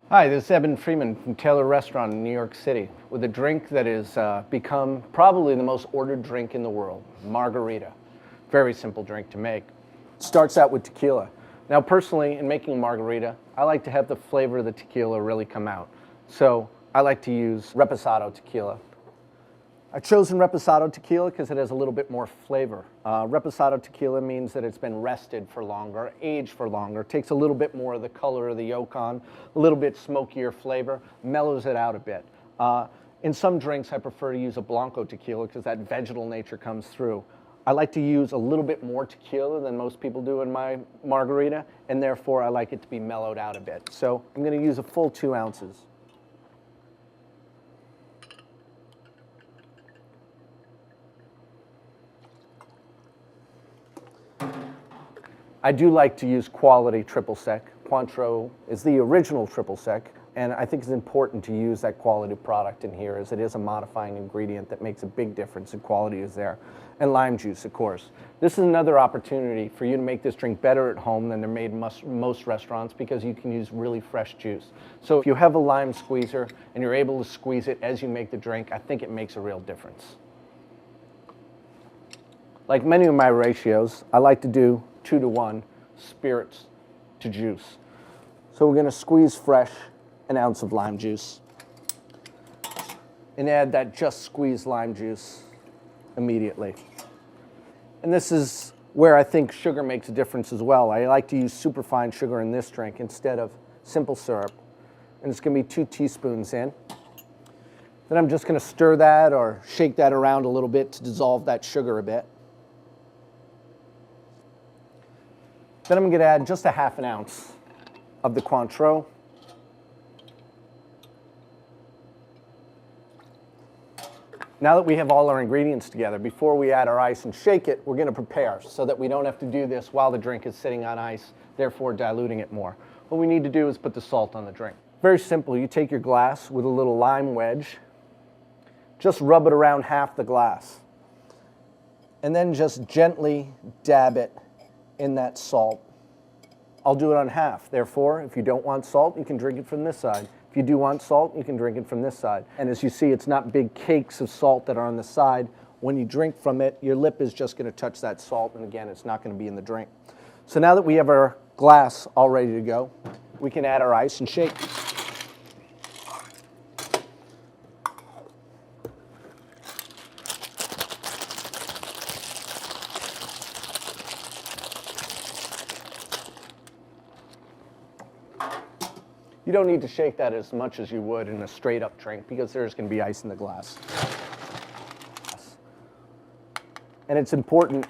Hi, this is Eben Freeman from Tailor Restaurant in New York City with a drink that has become probably the most ordered drink in the world, Margarita. Very simple drink to make. Starts out with tequila. Now personally, in making a margarita, I like to have the flavor of the tequila really come out. So I like to use Reposado tequila. I've chosen Reposado tequila because it has a little bit more flavor. Reposado tequila means that it's been rested for longer, aged for longer, takes a little bit more of the color of the yolk on, a little bit smokier flavor, mellows it out a bit. In some drinks, I prefer to use a Blanco tequila because that vegetal nature comes through. I like to use a little bit more tequila than most people do in my margarita, and therefore I like it to be mellowed out a bit. So I'm going to use a full 2 ounces. I do like to use quality triple sec. Cointreau is the original triple sec, and I think it's important to use that quality product in here as it is a modifying ingredient that makes a big difference in quality is there. And lime juice, of course. This is another opportunity for you to make this drink better at home than they're made in most restaurants because you can use really fresh juice. So if you have a lime squeezer and you're able to squeeze it as you make the drink, I think it makes a real difference. Like many of my ratios, I like to do 2 to 1 spirits to juice. So we're going to squeeze fresh an ounce of lime juice and add that just squeezed lime juice immediately. And this is where I think sugar makes a difference as well. I like to use superfine sugar in this drink instead of simple syrup. And it's going to be 2 teaspoons in. Then I'm just going to stir that or shake that around a little bit to dissolve that sugar a bit. Then I'm going to add just a ½ ounce of the Cointreau. Now that we have all our ingredients together, before we add our ice and shake it, we're going to prepare so that we don't have to do this while the drink is sitting on ice, therefore diluting it more. What we need to do is put the salt on the drink. Very simple. You take your glass with a little lime wedge, just rub it around half the glass, and then just gently dab it in that salt. I'll do it on half. Therefore, if you don't want salt, you can drink it from this side. If you do want salt, you can drink it from this side. And as you see, it's not big cakes of salt that are on the side. When you drink from it, your lip is just going to touch that salt, and again, it's not going to be in the drink. So now that we have our glass all ready to go, we can add our ice and shake. You don't need to shake that as much as you would in a straight up drink because there's going to be ice in the glass. And it's important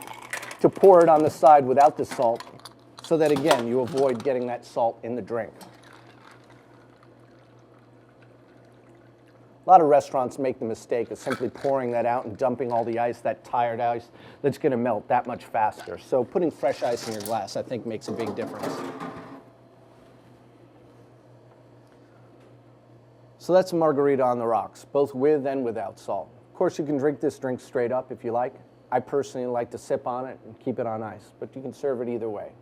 to pour it on the side without the salt so that, again, you avoid getting that salt in the drink. A lot of restaurants make the mistake of simply pouring that out and dumping all the ice, that tired ice, that's going to melt that much faster. So putting fresh ice in your glass, I think, makes a big difference. So that's a margarita on the rocks, both with and without salt. Of course, you can drink this drink straight up if you like. I personally like to sip on it and keep it on ice, but you can serve it either way.